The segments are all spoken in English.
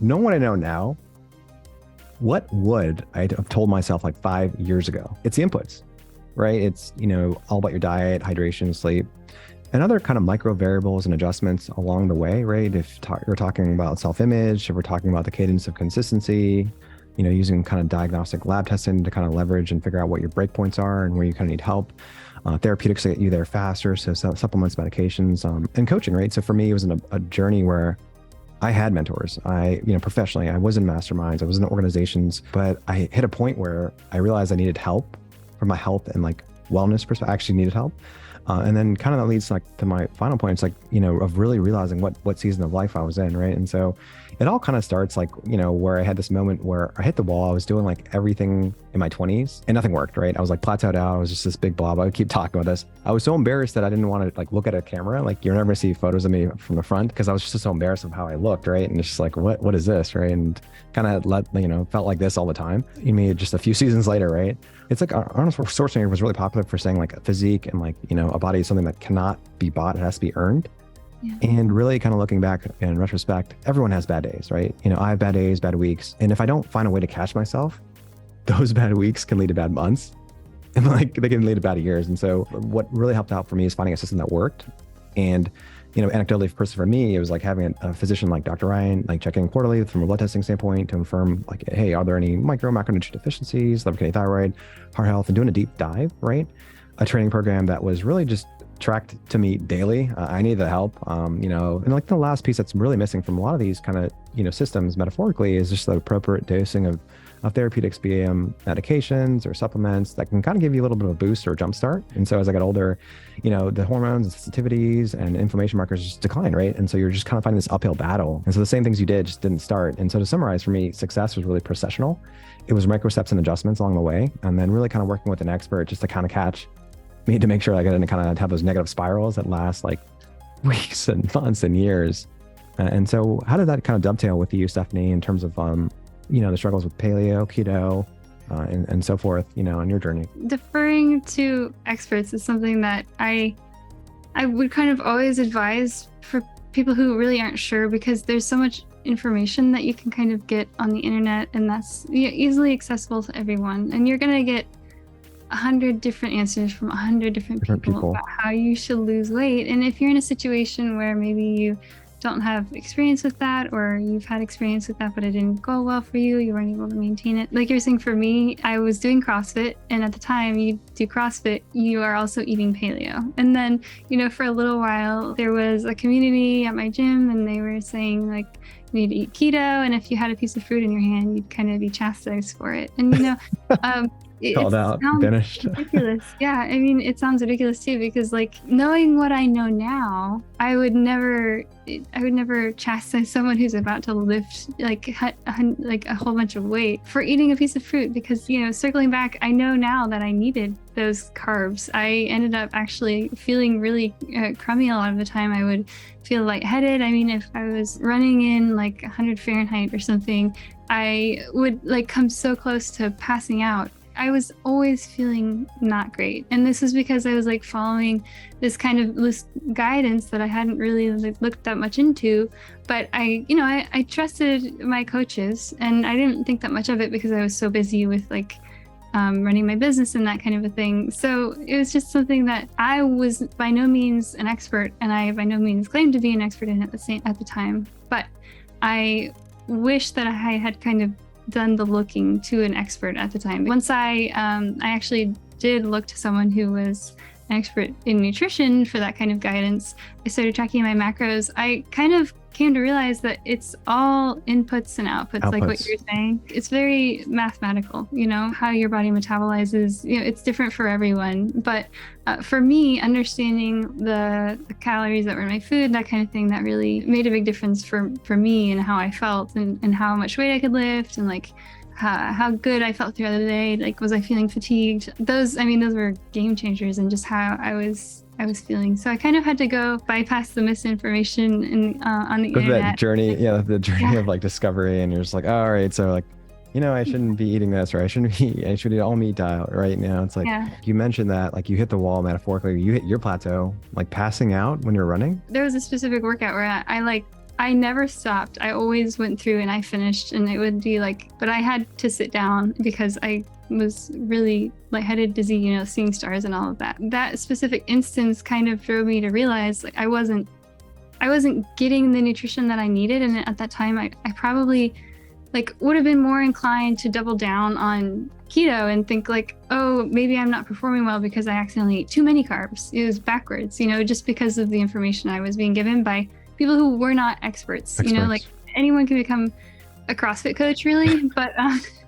Knowing what I know now, what would I have told myself like 5 years ago? It's the inputs, right? It's, all about your diet, hydration, sleep, and other kind of micro variables and adjustments along the way, right? If you're talking about self-image, if we're talking about the cadence of consistency, using kind of diagnostic lab testing to kind of leverage and figure out what your breakpoints are and where you kind of need help. Therapeutics to get you there faster, so supplements, medications, and coaching, right? So for me, it was a journey where I had mentors. Professionally, I was in masterminds, I was in organizations, but I hit a point where I realized I needed help from my health and like wellness perspective. I actually needed help. And then kind of that leads to my final point. It's like, of really realizing what season of life I was in, right? And so it all kind of starts like, where I had this moment where I hit the wall. I was doing like everything in my 20s and nothing worked, right? I was like plateaued out. I was just this big blob. I would keep talking about this. I was so embarrassed that I didn't want to like look at a camera. Like you're never gonna see photos of me from the front because I was just so embarrassed of how I looked, right? And it's just like, what is this, right? And kind of felt like this all the time. You mean just a few seasons later, right? It's like Arnold Schwarzenegger was really popular for saying like physique and like, a body is something that cannot be bought. It has to be earned. Yeah. And really kind of looking back in retrospect, everyone has bad days, right? I have bad days, bad weeks. And if I don't find a way to catch myself, those bad weeks can lead to bad months and like they can lead to bad years. And so what really helped out for me is finding a system that worked. And, anecdotally, for me, it was like having a physician like Dr. Ryan, like checking quarterly from a blood testing standpoint to confirm like, hey, are there any macronutrient deficiencies, liver, kidney, thyroid, heart health, and doing a deep dive, right? A training program that was really just tracked to me daily. I needed the help, and like the last piece that's really missing from a lot of these kind of, systems metaphorically is just the appropriate dosing of therapeutics, be medications or supplements that can kind of give you a little bit of a boost or a jump start. And so as I got older, the hormones and sensitivities and inflammation markers just decline, right? And so you're just kind of finding this uphill battle. And so the same things you did just didn't start. And so to summarize, for me, success was really processional. It was micro steps and adjustments along the way. And then really kind of working with an expert just to kind of catch me to make sure I didn't kind of have those negative spirals that last like weeks and months and years. And so how did that kind of dovetail with you, Stephanie, in terms of, the struggles with paleo, keto, and so forth, on your journey? Deferring to experts is something that I would kind of always advise for people who really aren't sure, because there's so much information that you can kind of get on the internet, and that's easily accessible to everyone. And you're going to get 100 different answers from 100 different people about how you should lose weight. And if you're in a situation where maybe you don't have experience with that, or you've had experience with that but it didn't go well for you, you weren't able to maintain it. Like you're saying, for me, I was doing CrossFit, and at the time you do CrossFit, you are also eating paleo. And then, for a little while, there was a community at my gym, and they were saying like, you need to eat keto, and if you had a piece of fruit in your hand, you'd kind of be chastised for it. And called out, finished. Ridiculous. Yeah, I mean, it sounds ridiculous too, because like knowing what I know now, I would never chastise someone who's about to lift like a whole bunch of weight for eating a piece of fruit, because circling back, I know now that I needed those carbs. I ended up actually feeling really crummy a lot of the time. I would feel lightheaded. I mean, if I was running in like 100 Fahrenheit or something, I would like come so close to passing out. I was always feeling not great. And this is because I was like following this kind of list guidance that I hadn't really like looked that much into. But I trusted my coaches, and I didn't think that much of it because I was so busy with like running my business and that kind of a thing. So it was just something that I was by no means an expert, and I by no means claimed to be an expert in at the time. But I wish that I had kind of done the looking to an expert at the time. Once I actually did look to someone who was an expert in nutrition for that kind of guidance, I started tracking my macros. I kind of came to realize that it's all inputs and outputs, like what you're saying. It's very mathematical, how your body metabolizes, it's different for everyone. But for me, understanding the calories that were in my food, that kind of thing, that really made a big difference for me and how I felt, and how much weight I could lift, and like how good I felt throughout the day. Like, was I feeling fatigued? Those were game changers, and just how I was feeling. So I kind of had to go bypass the misinformation on the internet. That journey, the journey of like discovery, and you're just like, oh, all right, so like, I shouldn't be eating this, or I should eat all meat diet right now. It's like, you mentioned that like you hit the wall metaphorically, you hit your plateau, like passing out when you're running. There was a specific workout where I like I never stopped. I always went through and I finished, and it would be like, but I had to sit down because I was really lightheaded, dizzy, you know, seeing stars and all of that. That specific instance kind of drove me to realize like I wasn't getting the nutrition that I needed. And at that time, I probably like would have been more inclined to double down on keto and think like, oh, maybe I'm not performing well because I accidentally ate too many carbs. It was backwards, you know, just because of the information I was being given by people who were not experts. You know, like anyone can become a CrossFit coach really, but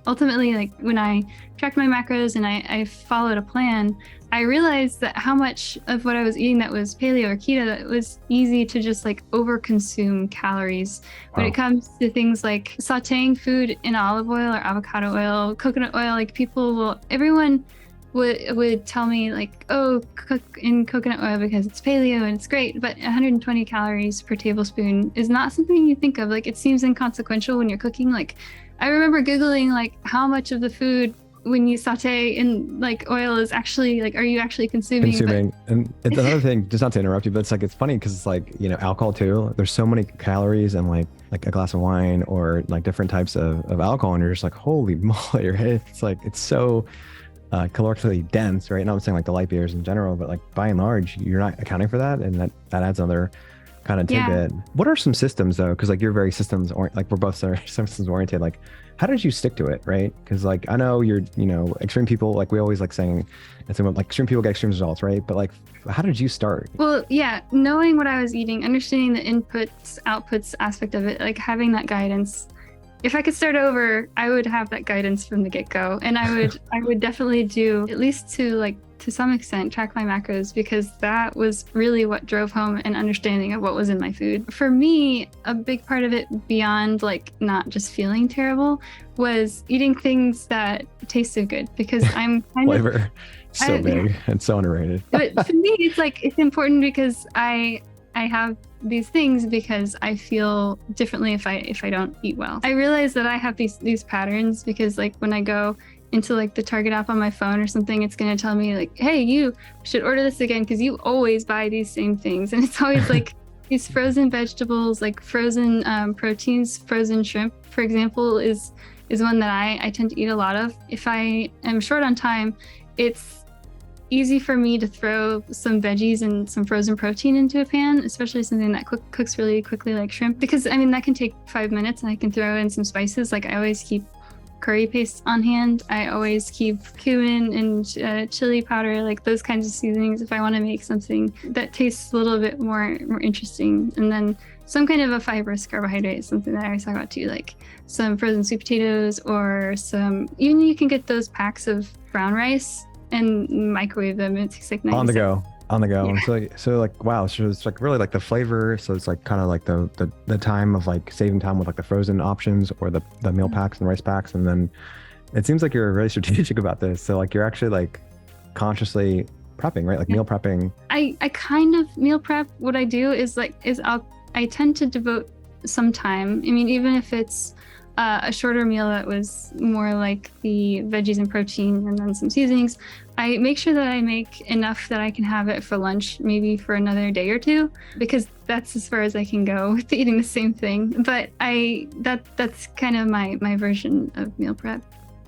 ultimately, like when I tracked my macros and I followed a plan, I realized that how much of what I was eating that was paleo or keto, that it was easy to just like over consume calories when it comes to things like sauteing food in olive oil or avocado oil, coconut oil. Like everyone would tell me like, oh, cook in coconut oil because it's paleo and it's great, but 120 calories per tablespoon is not something you think of. Like it seems inconsequential when you're cooking. Like I remember Googling like how much of the food when you saute in like oil is actually like, are you actually consuming? And it's another thing, just not to interrupt you, but it's funny because it's like, you know, alcohol too, there's so many calories and like a glass of wine or like different types of alcohol, and you're just like, holy moly, right? It's like, it's so calorically dense, right? Not I'm saying like the light beers in general, but like by and large, you're not accounting for that. And that adds another kind of tidbit. What are some systems though? Because like you're very systems like we're both systems oriented. Like how did you stick to it, right? Because like I know you're, you know, extreme people, like we always like saying, like extreme people get extreme results, right? But like how did you start? Well, yeah, knowing what I was eating, understanding the inputs, outputs aspect of it, like having that guidance. If I could start over, I would have that guidance from the get-go, and I would definitely do, at least to some extent, track my macros, because that was really what drove home an understanding of what was in my food. For me, a big part of it, beyond like not just feeling terrible, was eating things that tasted good, because I'm kind flavor. of So big and so underrated. But for me, it's like it's important because I have these things because I feel differently if I don't eat well. I realize that I have these patterns because like when I go into like the Target app on my phone or something, it's going to tell me like, hey, you should order this again because you always buy these same things. And it's always like these frozen vegetables, like frozen proteins. Frozen shrimp, for example, is one that I tend to eat a lot of. If I am short on time, it's easy for me to throw some veggies and some frozen protein into a pan, especially something that cooks really quickly like shrimp, because I mean that can take 5 minutes, and I can throw in some spices. Like I always keep curry paste on hand. I always keep cumin and chili powder, like those kinds of seasonings if I want to make something that tastes a little bit more interesting. And then some kind of a fibrous carbohydrate, something that I always talk about too, like some frozen sweet potatoes, or even you can get those packs of brown rice and microwave them. It takes like 90 on the seconds. go. Yeah. So like wow, so it's like really like the flavor, so it's like kind of like the time of like saving time with like the frozen options or the meal packs and rice packs. And then it seems like you're really strategic about this, so like you're actually like consciously prepping, right? Like meal prepping. I kind of meal prep. What I do is I tend to devote some time. I mean, even if it's a shorter meal that was more like the veggies and protein and then some seasonings, I make sure that I make enough that I can have it for lunch, maybe for another day or two, because that's as far as I can go with eating the same thing. But that's kind of my version of meal prep.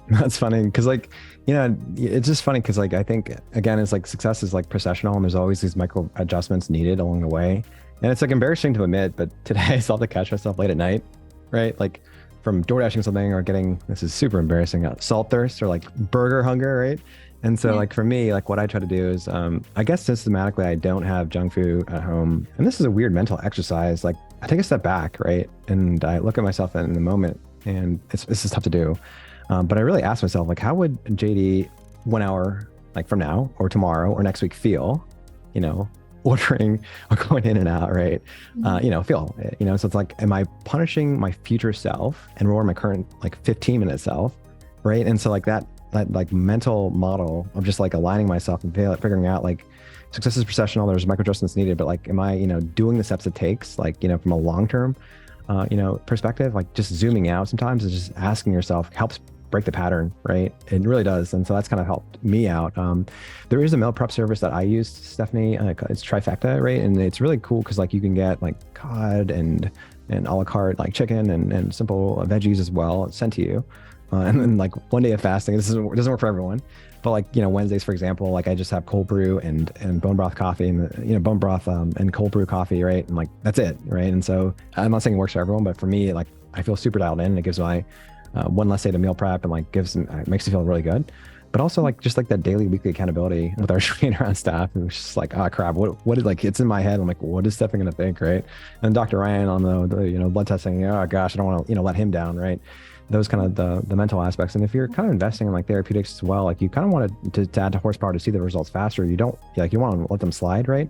That's funny because like, you know, it's just funny because like I think again it's like success is like processional, and there's always these micro adjustments needed along the way. And it's like embarrassing to admit, but today I still have to catch myself late at night, right? Like from door dashing something or getting, this is super embarrassing, salt thirst or like burger hunger, right? And so like for me, like what I try to do is, I guess systematically I don't have junk food at home. And this is a weird mental exercise. Like I take a step back, right? And I look at myself in the moment, and this is tough to do. But I really ask myself, like, how would JD 1 hour like from now or tomorrow or next week feel, you know, ordering or going in and out, right? You know, feel, you know, so it's like, am I punishing my future self and rewarding my current like 15-minute self, right? And so like that like mental model of just like aligning myself and figuring out like success is processional, there's micro adjustments needed, but like, am I, you know, doing the steps it takes, like, you know, from a long-term, you know, perspective, like just zooming out sometimes is just asking yourself helps break the pattern, right? It really does. And so that's kind of helped me out. There is a meal prep service that I use, Stephanie, it's Trifecta, right? And it's really cool because like you can get like cod and and a la carte like chicken and simple veggies as well sent to you. And then like one day of fasting, it doesn't work for everyone. But like, Wednesdays, for example, like I just have cold brew and bone broth coffee and, bone broth and cold brew coffee, right? And like, that's it, right? And so I'm not saying it works for everyone, but for me, like I feel super dialed in, and it gives my one less day to meal prep, and like makes me feel really good. But also like just like that daily, weekly accountability with our trainer on staff. And it's just like, crap, what is like, it's in my head. I'm like, what is Stefan going to think, right? And Dr. Ryan on the blood testing, oh gosh, I don't want to, let him down, right? Those kind of the mental aspects. And if you're kind of investing in like therapeutics as well, like you kind of want to add to horsepower to see the results faster. You don't you want to let them slide, right?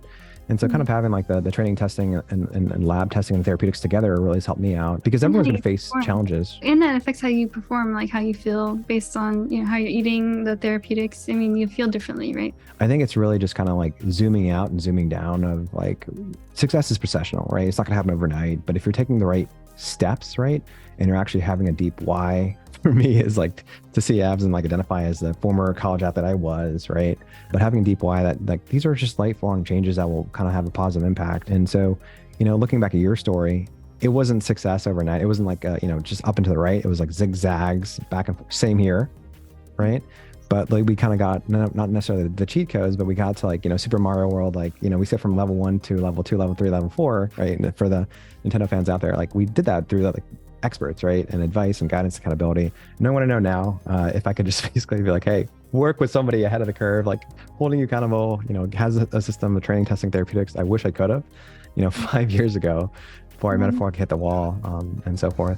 And so kind of having like the training testing and lab testing and therapeutics together really has helped me out, because everyone's going to face challenges. And that affects how you perform, like how you feel based on, how you're eating the therapeutics. I mean, you feel differently, right? I think it's really just kind of like zooming out and zooming down of like, success is processional, right? It's not going to happen overnight, but if you're taking the right steps, right? And you're actually having a deep why. For me is like to see abs and like identify as the former college athlete I was, right? But having a deep why that like these are just lifelong changes that will kind of have a positive impact. And so, looking back at your story, it wasn't success overnight. It wasn't like, just up and to the right. It was like zigzags back and forth. Same here, right? But like we kind of got not necessarily the cheat codes, but we got to like, Super Mario World, like, we said from level 1 to level 2, level 3, level 4, right? And for the Nintendo fans out there, like we did that through the experts, right? And advice and guidance, accountability. And I want to know now if I could just basically be like, hey, work with somebody ahead of the curve, like holding you accountable, has a system of training, testing, therapeutics. I wish I could have, 5 years ago before I metaphorically hit the wall and so forth.